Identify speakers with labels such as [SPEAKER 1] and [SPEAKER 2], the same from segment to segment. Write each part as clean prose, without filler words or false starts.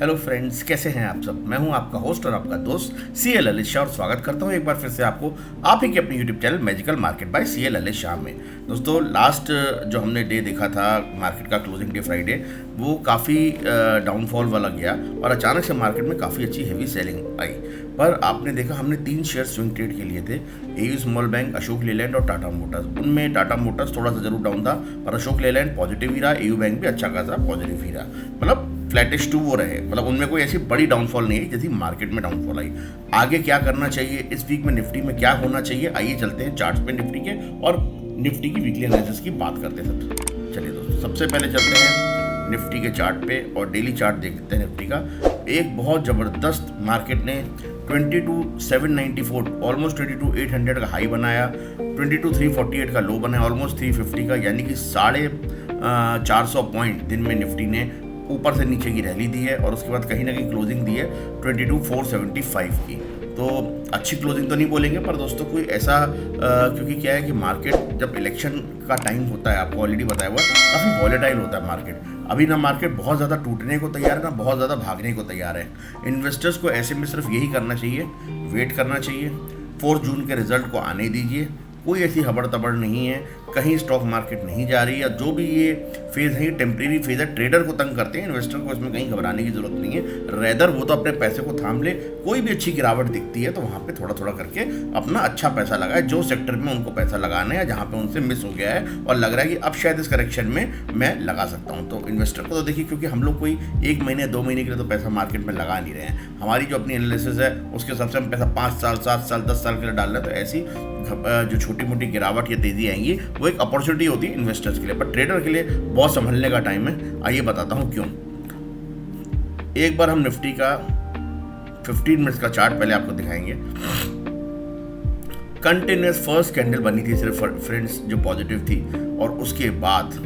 [SPEAKER 1] Hello friends, कैसे हैं आप सब। मैं हूं आपका होस्ट और आपका दोस्त CA ललित शाह और स्वागत करता हूं एक बार फिर से आपको आप ही के अपने YouTube channel magical market by CA Lalit Shah में। दोस्तों, लास्ट जो हमने डे देखा था मार्केट का, क्लोजिंग डे फ्राइडे, वो काफ़ी डाउनफॉल वाला गया और अचानक से मार्केट में काफ़ी अच्छी हेवी सेलिंग आई। पर आपने देखा, हमने 3 शेयर स्विंग ट्रेड के लिए थे, AU small bank, Ashok Leyland और टाटा मोटर्स। उनमें टाटा मोटर्स थोड़ा सा जरूर डाउन था, पर अशोक लेलैंड पॉजिटिव ही रहा, AU बैंक भी अच्छा खासा पॉजिटिव ही रहा। मतलब फ्लैटिश टू वो रहे, मतलब उनमें कोई ऐसी बड़ी डाउनफॉल नहीं है जैसी मार्केट में डाउनफॉल आई। आगे क्या करना चाहिए, इस वीक में निफ्टी में क्या होना चाहिए, आइए चलते हैं चार्ट्स पे निफ्टी के और निफ्टी की वीकली एनालिसिस की बात करते हैं। चलिए दोस्तों, सबसे पहले चलते हैं निफ्टी के चार्ट पे और डेली चार्ट देखते हैं निफ्टी का। एक बहुत ज़बरदस्त मार्केट ने 22,794 ऑलमोस्ट 22,800 का हाई बनाया, 22,348 का लो बनाया, ऑलमोस्ट 350 का, यानी कि 450 पॉइंट दिन में निफ्टी ने ऊपर से नीचे की रैली दी है और उसके बाद कहीं ना कहीं क्लोजिंग दी है 22,475 की। तो अच्छी क्लोजिंग तो नहीं बोलेंगे, पर दोस्तों कोई ऐसा क्योंकि क्या है कि मार्केट जब इलेक्शन का टाइम होता है, आपको ऑलरेडी बताया हुआ, काफ़ी वॉलेटाइल होता है मार्केट। अभी ना मार्केट बहुत ज़्यादा टूटने को तैयार है, ना बहुत ज़्यादा भागने को तैयार है। इन्वेस्टर्स को ऐसे में सिर्फ यही करना चाहिए, वेट करना चाहिए। 4 जून के रिजल्ट को आने दीजिए। कोई ऐसी हबड़ तबड़ नहीं है, कहीं स्टॉक मार्केट नहीं जा रही है। जो भी ये फेज़ है, ये टेम्प्रेरी फेज़ है, ट्रेडर को तंग करते हैं, इन्वेस्टर को इसमें कहीं घबराने की जरूरत नहीं है। रेदर वो तो अपने पैसे को थाम ले, कोई भी अच्छी गिरावट दिखती है तो वहाँ पे थोड़ा थोड़ा करके अपना अच्छा पैसा लगाए, जो सेक्टर में उनको पैसा लगाना है, जहाँ पे उनसे मिस हो गया है और लग रहा है कि अब शायद इस करेक्शन में मैं लगा सकता हूँ। तो इन्वेस्टर को तो देखिए, क्योंकि हम लोग कोई 1 महीने 2 महीने के लिए तो पैसा मार्केट में लगा नहीं रहे हैं। हमारी जो अपनी एनालिसिस है उसके हिसाब से हम पैसा 5 साल, 7 साल, 10 साल के लिए डाल रहे हैं। तो ऐसी जो छोटी मोटी गिरावट या तेजी आएंगी वो एक अपॉर्चुनिटी होती है इन्वेस्टर्स के लिए, पर ट्रेडर के लिए बहुत संभलने का टाइम है। आइए बताता हूं क्यों। एक बार हम निफ्टी का 15 मिनट्स का चार्ट पहले आपको दिखाएंगे। कंटिन्यूस फर्स्ट कैंडल बनी थी सिर्फ फ्रेंड्स, जो पॉजिटिव थी, और उसके बाद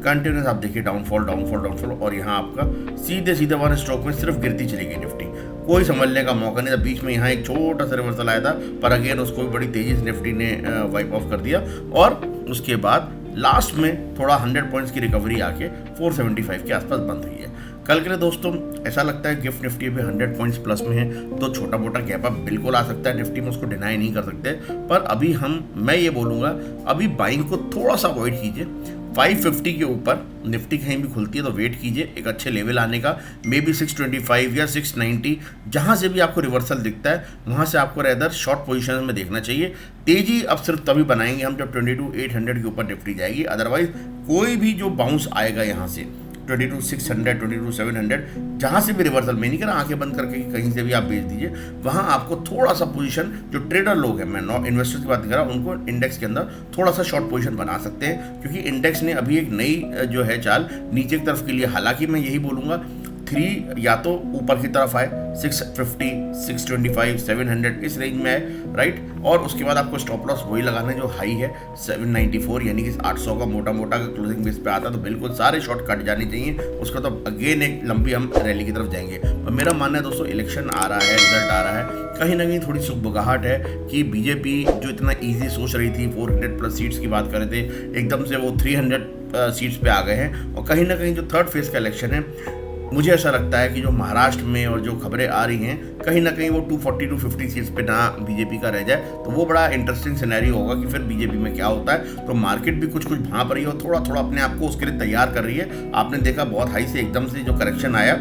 [SPEAKER 1] कंटिन्यूस आप देखिए डाउनफॉल डाउनफॉल डाउनफॉल, और यहाँ आपका सीधे सीधे 1 स्ट्रोक में सिर्फ गिरती चली गई निफ्टी। कोई संभलने का मौका नहीं था। बीच में यहाँ एक छोटा सा रिवर्सल आया था, पर अगेन उसको भी बड़ी तेजी से निफ्टी ने वाइप ऑफ कर दिया और उसके बाद लास्ट में थोड़ा 100 पॉइंट्स की रिकवरी आके 475 के आसपास बंद हुई है। कल के लिए दोस्तों ऐसा लगता है गिफ्ट निफ्टी भी 100 पॉइंट्स प्लस में है, तो छोटा मोटा गैप अप बिल्कुल आ सकता है निफ्टी में, उसको डिनाई नहीं कर सकते। पर अभी मैं ये बोलूँगा, अभी बाइंग को थोड़ा सा अवॉइड कीजिए। 550 के ऊपर निफ्टी कहीं भी खुलती है तो वेट कीजिए एक अच्छे लेवल आने का, मे बी 625 या 690, जहां से भी आपको रिवर्सल दिखता है वहां से आपको रेदर शॉर्ट पोजीशन में देखना चाहिए। तेजी अब सिर्फ तभी बनाएंगे हम जब 22,800 के ऊपर निफ्टी जाएगी। अदरवाइज कोई भी जो बाउंस आएगा यहाँ से 22,600, 22,700, जहाँ से भी रिवर्सल, में नहीं कह रहा आंखें बंद करके कहीं से भी आप बेच दीजिए, वहाँ आपको थोड़ा सा पोजीशन, जो ट्रेडर लोग हैं, मैं नॉन इन्वेस्टर्स की बात कर रहा हूँ, उनको इंडेक्स के अंदर थोड़ा सा शॉर्ट पोजीशन बना सकते हैं, क्योंकि इंडेक्स ने अभी एक नई जो है चाल नीचे की तरफ के लिए, हालांकि मैं यही बोलूँगा 3 या तो ऊपर की तरफ आए 650, 625, 700 इस रेंज में आए, राइट, और उसके बाद आपको स्टॉप लॉस वही लगाना है जो हाई है 794, यानी कि 800 का मोटा मोटा का क्लोजिंग बेस पे आता है, तो बिल्कुल सारे शॉर्ट कट जाने चाहिए। उसका तो अगेन एक लंबी हम रैली की तरफ जाएंगे। और मेरा मानना है दोस्तों, इलेक्शन आ रहा है, रिजल्ट आ रहा है, कहीं ना कहीं थोड़ी सुगबगाहट है कि बीजेपी जो इतना ईजी सोच रही थी, 400 प्लस सीट्स की बात कर रहे थे, एकदम से वो 300 सीट्स पे आ गए हैं। और कहीं ना कहीं जो थर्ड फेज का इलेक्शन है, मुझे ऐसा लगता है कि जो महाराष्ट्र में और जो खबरें आ रही हैं, कहीं ना कहीं वो 240-250 सीट्स पे ना बीजेपी का रह जाए, तो वो बड़ा इंटरेस्टिंग सिनेरियो होगा कि फिर बीजेपी में क्या होता है। तो मार्केट भी कुछ कुछ भांप रही है और थोड़ा थोड़ा अपने आप को उसके लिए तैयार कर रही है। आपने देखा बहुत हाई से एकदम से जो करेक्शन आया,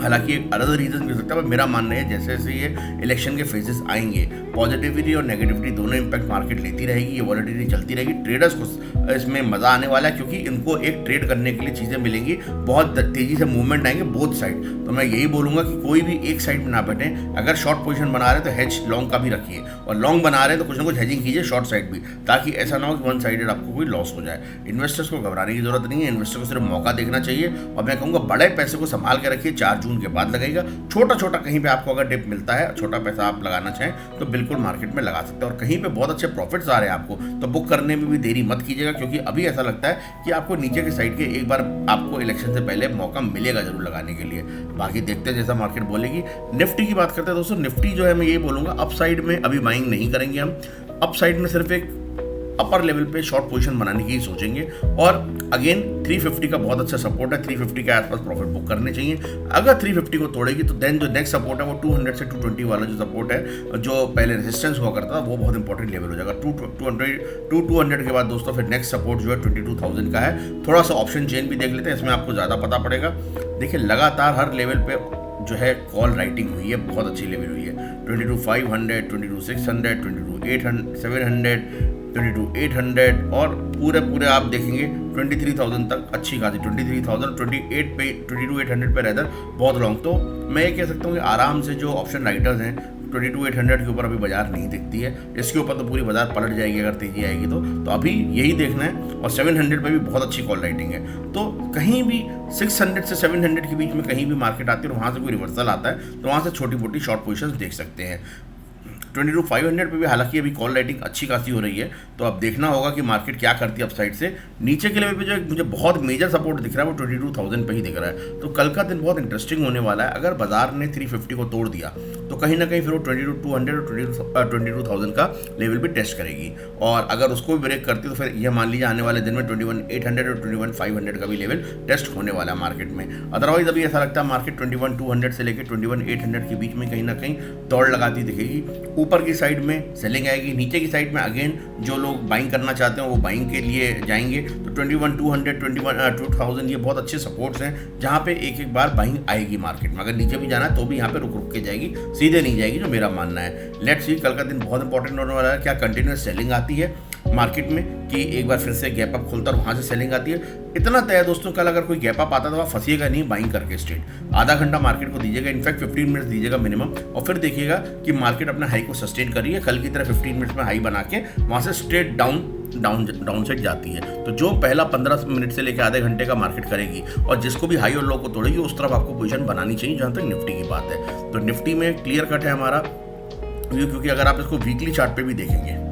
[SPEAKER 1] हालांकि एक अदर रीजन भी हो सकता है, पर मेरा मानना है जैसे जैसे ये इलेक्शन के फेजेस आएंगे, पॉजिटिविटी और नेगेटिविटी दोनों इंपैक्ट मार्केट लेती रहेगी, ये वॉलेटिलिटी चलती रहेगी। ट्रेडर्स को इसमें मज़ा आने वाला है, क्योंकि इनको एक ट्रेड करने के लिए चीज़ें मिलेंगी, बहुत तेज़ी से मूवमेंट आएंगे बोथ साइड। तो मैं यही बोलूँगा कि कोई भी एक साइड में ना बैठें। अगर शॉर्ट पोजीशन बना रहे हैं तो हेज लॉन्ग का भी रखिए, और लॉन्ग बना रहे हैं तो कुछ ना कुछ हेजिंग कीजिए शॉर्ट साइड भी, ताकि ऐसा ना हो कि वन साइडेड आपको कोई लॉस हो जाए। इन्वेस्टर्स को घबराने की जरूरत नहीं है, इन्वेस्टर को सिर्फ मौका देखना चाहिए। और मैं कहूँगा बड़े पैसे को संभाल के रखिए, 4 जून के बाद लगेगा। छोटा छोटा कहीं पे आपको अगर डिप मिलता है, छोटा पैसा आप लगाना चाहें तो बिल्कुल मार्केट में लगा सकते हैं, और कहीं पे बहुत अच्छे प्रॉफिट्स आ रहे हैं आपको, तो बुक करने में भी देरी मत कीजिएगा, क्योंकि अभी ऐसा लगता है कि आपको नीचे के साइड के एक बार आपको इलेक्शन से पहले मौका मिलेगा जरूर लगाने के लिए। बाकी देखते हैं जैसा मार्केट बोलेगी। निफ्टी की बात करते हैं दोस्तों, निफ्टी जो है मैं ये बोलूँगा अप साइड में अभी बाइंग नहीं करेंगे हम। अप साइड में सिर्फ एक अपर लेवल पे शॉर्ट पोजीशन बनाने की ही सोचेंगे। और अगेन 350 का बहुत अच्छा सपोर्ट है, 350 के आसपास प्रॉफिट बुक करने चाहिए। अगर 350 को तोड़ेगी तो देन जो नेक्स्ट सपोर्ट है वो 200 से 220 वाला जो सपोर्ट है, जो पहले रेजिस्टेंस हुआ करता था, वो बहुत इंपॉर्टेंट लेवल हो जाएगा। 200 के बाद दोस्तों फिर नेक्स्ट सपोर्ट जो है 22,000 का है। थोड़ा सा ऑप्शन चेन भी देख लेते हैं, इसमें आपको ज़्यादा पता पड़ेगा। देखिए लगातार हर लेवल पे जो है कॉल राइटिंग हुई है, बहुत अच्छी लेवल हुई है। 22,500, 22,600, 22,700, 22,800 और पूरे आप देखेंगे 23,000 तक अच्छी खासी 23,000, 28 पे 22,800 पे रहकर बहुत लॉन्ग। तो मैं ये कह सकता हूँ कि आराम से जो ऑप्शन राइटर्स हैं 22,800 के ऊपर अभी बाजार नहीं दिखती है, इसके ऊपर तो पूरी बाजार पलट जाएगी अगर तेजी आएगी तो अभी यही देखना है। और 700 पे भी बहुत अच्छी कॉल राइटिंग है, तो कहीं भी 600 से 700 के बीच में कहीं भी मार्केट आती है और वहाँ से कोई रिवर्सल आता है तो वहाँ से छोटी मोटी शॉर्ट पोजीशंस देख सकते हैं। 22,500 पे भी हालांकि अभी कॉल राइटिंग अच्छी खासी हो रही है, तो अब देखना होगा कि मार्केट क्या करती है अपसाइड से। नीचे के लेवल पे जो मुझे बहुत मेजर सपोर्ट दिख रहा है वो 22,000 पे ही दिख रहा है, तो कल का दिन बहुत इंटरेस्टिंग होने वाला है। अगर बाजार ने 350 को तोड़ दिया तो कहीं ना कहीं फिर वो 22,200 और 22,000 का लेवल भी टेस्ट करेगी, और अगर उसको भी ब्रेक करती है तो फिर यह मान लीजिए आने वाले दिन में 21,800 और 21,500 का भी लेवल टेस्ट होने वाला है मार्केट में। अदरवाइज अभी ऐसा लगता है मार्केट 21,200 से लेकर 21,800 के बीच में कहीं ना कहीं दौड़ लगाती दिखेगी। ऊपर की साइड में सेलिंग आएगी, नीचे की साइड में अगेन जो लोग बाइंग करना चाहते हैं वो बाइंग के लिए जाएंगे। तो 21,200, 22,000 ये बहुत अच्छे सपोर्ट्स हैं जहाँ पे एक बार बाइंग आएगी मार्केट में। अगर नीचे भी जाना है तो भी यहाँ पे रुक के जाएगी, सीधे नहीं जाएगी, जो मेरा मानना है। लेट्स सी कल का दिन बहुत इंपॉर्टेंट होने वाला है। क्या कंटिन्यूस सेलिंग आती है मार्केट में कि एक बार फिर से गैप अप खुलता है और वहाँ से सेलिंग आती है? इतना तय है दोस्तों, कल अगर कोई गैप अप आता तो आप फंसिएगा नहीं बाइंग करके स्ट्रेट। आधा घंटा मार्केट को दीजिएगा, इनफैक्ट 15 मिनट्स दीजिएगा मिनिमम, और फिर देखिएगा कि मार्केट अपना हाई को सस्टेन कर रही है। कल की तरह 15 मिनट्स में हाई बना के वहाँ से स्ट्रेट डाउन साइड जाती है। तो जो पहला 15 मिनट से लेकर आधे घंटे का मार्केट करेगी और जिसको भी हाई और लो को तोड़ेगी उस तरफ आपको पोजीशन बनानी चाहिए, जहाँ तक निफ्टी की बात है। तो निफ्टी में क्लियर कट है हमारा, क्योंकि अगर आप इसको वीकली चार्ट पे भी देखेंगे,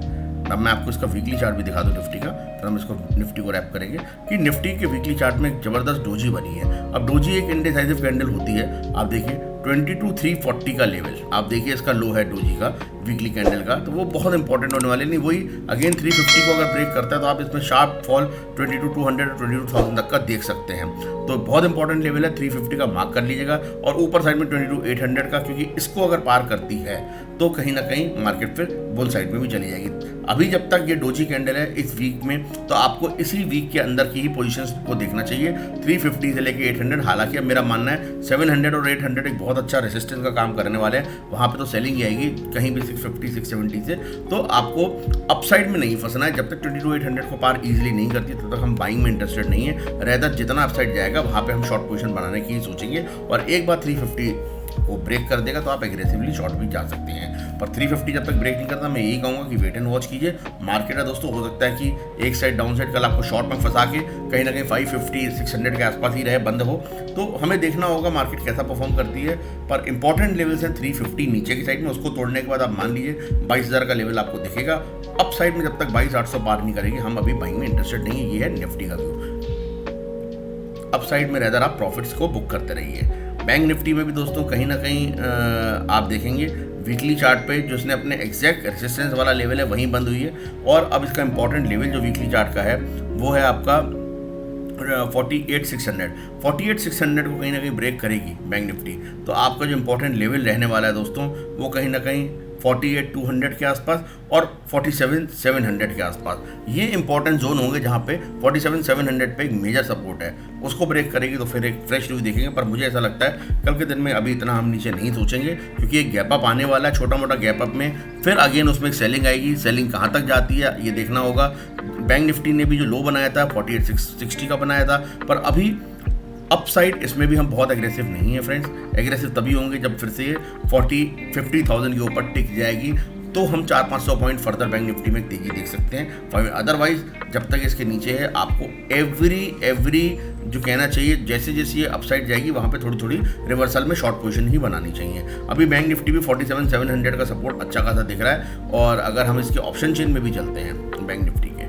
[SPEAKER 1] अब मैं आपको इसका वीकली चार्ट भी दिखा दूं निफ्टी का, तो हम इसको निफ्टी को रैप करेंगे कि निफ्टी के वीकली चार्ट में एक जबरदस्त डोजी बनी है। अब डोजी एक इंडिसाइसिव कैंडल होती है, आप देखिए 22,340 का लेवल, आप देखिए इसका लो है डोजी का वीकली कैंडल का, तो वो बहुत इंपॉर्टेंट होने वाले नहीं। वही अगेन 350 को अगर ब्रेक करता है तो आप इसमें शार्प फॉल 22,200 22,000 तक का देख सकते हैं। तो बहुत इंपॉर्टेंट लेवल है, 350 का मार्क कर लीजिएगा, और ऊपर साइड में 22,800 का, क्योंकि इसको अगर पार करती है तो कहीं ना कहीं मार्केट फिर बुल साइड में भी चली जाएगी। अभी जब तक ये डोजी कैंडल है इस वीक में, तो आपको इसी वीक के अंदर की ही पोजीशंस को देखना चाहिए, 350 से लेके 800। हालांकि अब मेरा मानना है 700 और 800 एक बहुत अच्छा रेसिस्टेंस का काम करने वाले हैं, वहाँ पे तो सेलिंग आएगी कहीं भी 650 670 से। तो आपको अपसाइड में नहीं फंसना है, जब तक 22,800 को पार इजीली नहीं करती तब तक हम बाइंग में इंटरेस्टेड नहीं है। रहता जितना अपसाइड जाएगा वहाँ पे हम शॉर्ट पोजीशन बनाने की ही सोचेंगे, और एक बार 350 वो ब्रेक कर देगा तो आप एग्रेसिवली शॉर्ट भी जा सकते हैं। पर 350 जब तक ब्रेक नहीं करता, मैं यही कहूँगा कि वेट एंड वॉच कीजिए। मार्केट है दोस्तों, हो सकता है कि एक साइड डाउन साइड कल आपको शॉर्ट में फंसा के कहीं ना कहीं 550 600 के आसपास ही रहे, बंद हो, तो हमें देखना होगा मार्केट कैसा परफॉर्म करती है। पर इंपॉर्टेंट लेवल्स हैं 350 नीचे की साइड में, उसको तोड़ने के बाद आप मान लीजिए 22,000 का लेवल आपको दिखेगा। अप साइड में जब तक 22,800 पार नहीं करेगी हम अभी बाइंग में इंटरेस्टेड नहीं है। ये है निफ्टी का व्यू। अप साइड में रहकर आप प्रॉफिट्स को बुक करते रहिए। बैंक निफ्टी में भी दोस्तों कहीं ना कहीं आप देखेंगे वीकली चार्ट पे जो इसने अपने एग्जैक्ट रेजिस्टेंस वाला लेवल है वहीं बंद हुई है, और अब इसका इंपॉर्टेंट लेवल जो वीकली चार्ट का है वो है आपका 48,600। 48,600 को कहीं ना कहीं ब्रेक करेगी बैंक निफ्टी, तो आपका जो इंपॉर्टेंट लेवल रहने वाला है दोस्तों वो कहीं ना कहीं 48,200 के आसपास और 47,700 के आसपास। ये इंपॉर्टेंट जोन होंगे जहाँ पे 47,700 पे एक मेजर सपोर्ट है, उसको ब्रेक करेगी तो फिर एक फ्रेश रिव्यू देखेंगे। पर मुझे ऐसा लगता है कल के दिन में अभी इतना हम नीचे नहीं सोचेंगे, क्योंकि एक गैप अप आने वाला है, छोटा मोटा गैप अप में फिर अगेन उसमें एक सेलिंग आएगी। सेलिंग कहाँ तक जाती है ये देखना होगा। बैंक निफ्टी ने भी जो लो बनाया था 48,660 का बनाया था, पर अभी अपसाइड इसमें भी हम बहुत एग्रेसिव नहीं है फ्रेंड्स। एग्रेसिव तभी होंगे जब फिर से 50,000 के ऊपर टिक जाएगी, तो हम 400-500 पॉइंट फर्दर बैंक निफ्टी में तेजी देख सकते हैं। अदरवाइज जब तक इसके नीचे है आपको एवरी जो कहना चाहिए, जैसे जैसे ये अपसाइड जाएगी वहाँ पे थोड़ी थोड़ी रिवर्सल में शॉर्ट पोजीशन ही बनानी चाहिए। अभी बैंक निफ्टी भी 47,700 का सपोर्ट अच्छा खासा दिख रहा है, और अगर हम इसके ऑप्शन चेन में भी चलते हैं बैंक निफ्टी के,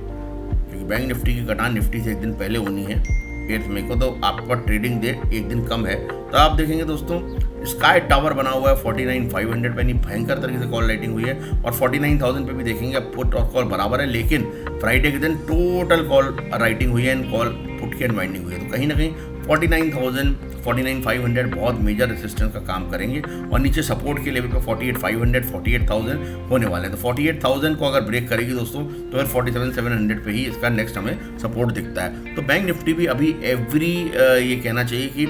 [SPEAKER 1] क्योंकि बैंक निफ्टी की कटान निफ्टी से एक दिन पहले होनी है 8 मई को, तो आपका ट्रेडिंग डे एक दिन कम है। तो आप देखेंगे दोस्तों स्काई टावर बना हुआ है 49,500 पे, नहीं भयंकर तरीके से कॉल राइटिंग हुई है, और 49,000 पे भी देखेंगे पुट और कॉल बराबर है, लेकिन फ्राइडे के दिन टोटल कॉल राइटिंग हुई है एंड कॉल पुट की अनवाइंडिंग हुई है। तो कहीं ना कहीं 49,000 49,500 बहुत मेजर रेसिस्टेंस का काम करेंगे और नीचे सपोर्ट के लेवल पे 48,500 48,000 होने वाले हैं। तो 48,000 को अगर ब्रेक करेगी दोस्तों तो फिर 47,700 पे ही इसका नेक्स्ट हमें सपोर्ट दिखता है। तो बैंक निफ्टी भी अभी एवरी ये कहना चाहिए कि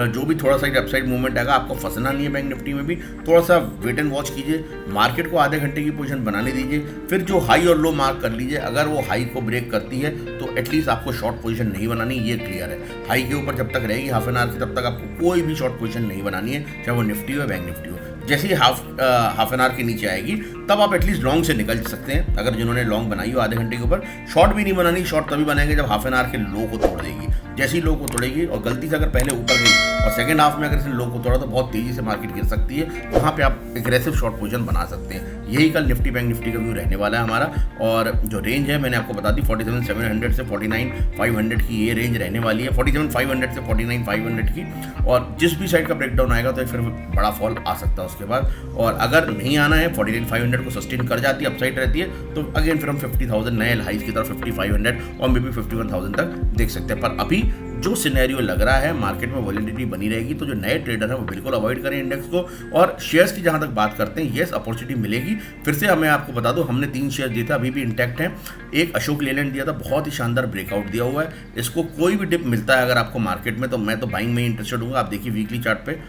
[SPEAKER 1] जो भी थोड़ा सा अपसाइड मूवमेंट आएगा, आपको फंसना नहीं है। बैंक निफ्टी में भी थोड़ा सा वेट एंड वॉच कीजिए, मार्केट को आधे घंटे की पोजीशन बनाने दीजिए, फिर जो हाई और लो मार्क कर लीजिए। अगर वो हाई को ब्रेक करती है तो एटलीस्ट आपको शॉर्ट पोजीशन नहीं बनानी, ये क्लियर है। हाई के ऊपर जब तक रहेगी हाफ एन आवर की, तब तक आपको कोई भी शॉर्ट पोजीशन नहीं बनानी है, चाहे वो निफ्टी हो बैंक निफ्टी हो। जैसे ही हाफ एन आवर के नीचे आएगी तब आप एटलीस्ट लॉन्ग से निकल सकते हैं। अगर जिन्होंने लॉन्ग बनाई हो आधे घंटे के ऊपर, शॉर्ट भी नहीं बनानी। शॉर्ट तभी बनाएंगे जब हाफ एन आवर के लो को तोड़ देगी। जैसे ही लो को तोड़ेगी और गलती से अगर पहले ऊपर गई और सेकंड हाफ में अगर इसने लो को तोड़ा तो बहुत तेजी से मार्केट गिर सकती है, वहाँ पे आप एग्रेसिव शॉर्ट पोजीशन बना सकते हैं। यही कल निफ्टी बैंक निफ्टी का व्यू रहने वाला है हमारा। और जो रेंज है मैंने आपको बता दी 47,700 से 49,500 की ये रेंज रहने वाली है, 47,500 से 49,500 की। और जिस भी साइड का ब्रेकडाउन आएगा तो फिर बड़ा फॉल आ सकता है उसके बाद। और अगर नहीं आना है, 49,500 को सस्टेन कर जाती है, अपसाइड रहती है, तो अगेन फिर हम 50,000 नए हाइज की तरफ 5500 और मे बी 51,000 तक देख सकते हैं। पर अभी जो सिनेरियो लग रहा है मार्केट में वॉलेटिलिटी बनी रहेगी, तो जो नए ट्रेडर हैं वो बिल्कुल अवॉइड करें इंडेक्स को। और शेयर्स की जहां तक बात करते हैं, येस अपॉर्चुनिटी मिलेगी। फिर से मैं आपको बता दूं, हमने 3 शेयर दिए थे, अभी भी इंटैक्ट हैं। एक अशोक लेलैंड दिया था, बहुत ही शानदार ब्रेकआउट दिया हुआ है। इसको कोई भी डिप मिलता है अगर आपको मार्केट में, तो मैं तो बाइंग में इंटरेस्टेड हूँ। आप देखिए वीकली चार्ट पे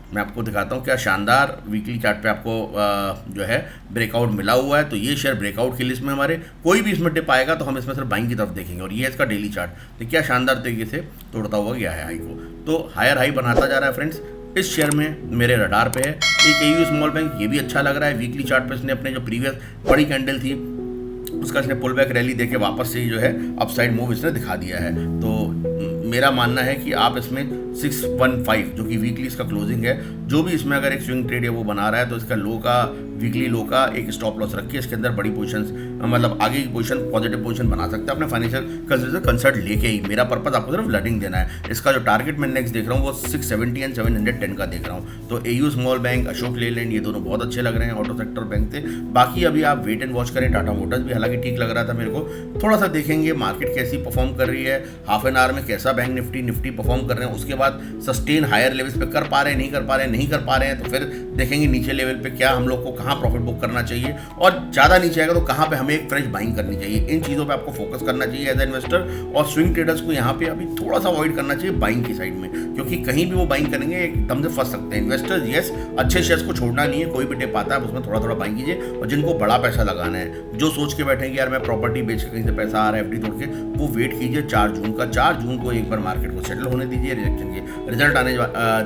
[SPEAKER 1] मैं आपको दिखाता हूँ क्या शानदार वीकली चार्ट पे आपको जो है ब्रेकआउट मिला हुआ है। तो ये शेयर ब्रेकआउट की लिस्ट में हमारे, कोई भी इसमें टिप आएगा तो हम इसमें सिर्फ बाइंग की तरफ देखेंगे। और ये इसका डेली चार्ट तो क्या शानदार तरीके से तोड़ता हुआ गया है हाई को। तो हायर हाई बनाता जा रहा है फ्रेंड्स। इस शेयर में मेरे रडार पे है एक एयू स्मॉल बैंक, ये भी अच्छा लग रहा है। वीकली चार्ट पे इसने अपने जो प्रीवियस बड़ी कैंडल थी उसका इसने पुल बैक रैली देके वापस से जो है अपसाइड मूव इसने दिखा दिया है। तो मेरा मानना है कि आप इसमें 615 जो कि वीकली इसका क्लोजिंग है, जो भी इसमें अगर एक स्विंग ट्रेड है वो बना रहा है, तो इसका लो का वीकली लो का एक स्टॉप लॉस रखिए। इसके अंदर बड़ी पोजीशंस, मतलब आगे की पोजीशन पॉजिटिव पोजीशन बना सकते हैं अपने फाइनेंशियल कंसल्ट लेके ही। मेरा पर्पस आपको सिर्फ लर्निंग देना है। इसका जो टारगेट मैं नेक्स्ट देख रहा हूँ वो 670 एंड 710 का देख रहा हूँ। तो AU small bank, Ashok Leyland, ये दोनों बहुत अच्छे लग रहे हैं ऑटो सेक्टर बैंक से। बाकी अभी आप वेट एंड वॉच करें। टाटा मोटर्स भी हालांकि ठीक लग रहा था मेरे को, थोड़ा सा देखेंगे मार्केट कैसी परफॉर्म कर रही है, हाफ एन आवर में कैसा बैंक निफ्टी परफॉर्म कर रहे हैं, उसके बाद सस्टेन हायर लेवल्स पे कर पा रहे हैं, नहीं कर पा रहे हैं, तो फिर देखेंगे नीचे लेवल पे क्या हम लोग को कहाँ प्रॉफिट बुक करना चाहिए, और ज़्यादा नीचे आएगा तो कहाँ पे हमें एक फ्रेश बाइंग करनी चाहिए। इन चीज़ों पे आपको फोकस करना चाहिए एज ए इन्वेस्टर। और स्विंग ट्रेडर्स को यहाँ पे अभी थोड़ा सा अवॉइड करना चाहिए बाइंग की साइड में, क्योंकि कहीं भी वो बाइंग करेंगे एकदम से फंस सकते हैं इन्वेस्टर्स। येस, अच्छे शेयर्स को छोड़ना नहीं है, कोई भी टिप आता है उसमें थोड़ा थोड़ा बाइंग कीजिए। और जिनको बड़ा पैसा लगाना है, जो सोच के बैठेंगे यार मैं प्रॉपर्टी बेच के कहीं से पैसा आ रहा है एफडी तोड़ के, वो वेट कीजिए 4 जून का। 4 जून को एक बार मार्केट को सेटल होने दीजिए, रिजेक्शन के रिजल्ट आने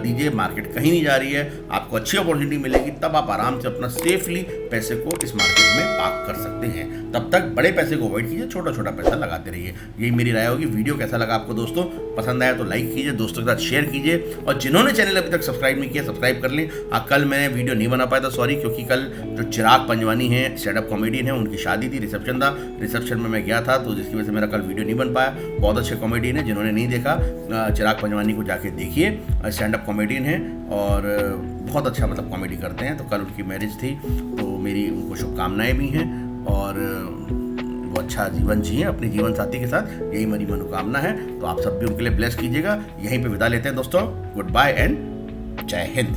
[SPEAKER 1] दीजिए। मार्केट कहीं नहीं जा रही है, आपको अच्छी अपॉर्चुनिटी मिलेगी, तब आप आराम से अपना सेफली पैसे को इस मार्केट में पार्क कर सकते हैं। तब तक बड़े पैसे को अवॉइड कीजिए, छोटा छोटा पैसा लगाते रहिए। यही मेरी राय होगी। वीडियो कैसा लगा आपको दोस्तों? पसंद आया तो लाइक कीजिए, दोस्तों के साथ शेयर कीजिए, और जिन्होंने चैनल अभी तक सब्सक्राइब नहीं किया सब्सक्राइब कर लें। कल मैं वीडियो नहीं बना पाया था, सॉरी, क्योंकि कल जो चिराग पंजवानी है, स्टैंड अप कॉमेडियन है, उनकी शादी थी, रिसेप्शन था, रिसेप्शन में मैं गया था, तो जिसकी वजह से मेरा कल वीडियो नहीं बन पाया। बहुत अच्छे कॉमेडियन है, जिन्होंने नहीं देखा चिराग पंजवानी को जाके देखिए, स्टैंड अप कॉमेडियन है और बहुत अच्छा मतलब कॉमेडी करते हैं। तो कल उनकी मैरिज थी, तो मेरी उनको शुभकामनाएं भी हैं, और वो अच्छा जीवन जिए अपने जीवन साथी के साथ, यही मेरी मनोकामना है। तो आप सब भी उनके लिए ब्लेस कीजिएगा। यहीं पे विदा लेते हैं दोस्तों। गुड बाय एंड जय हिंद।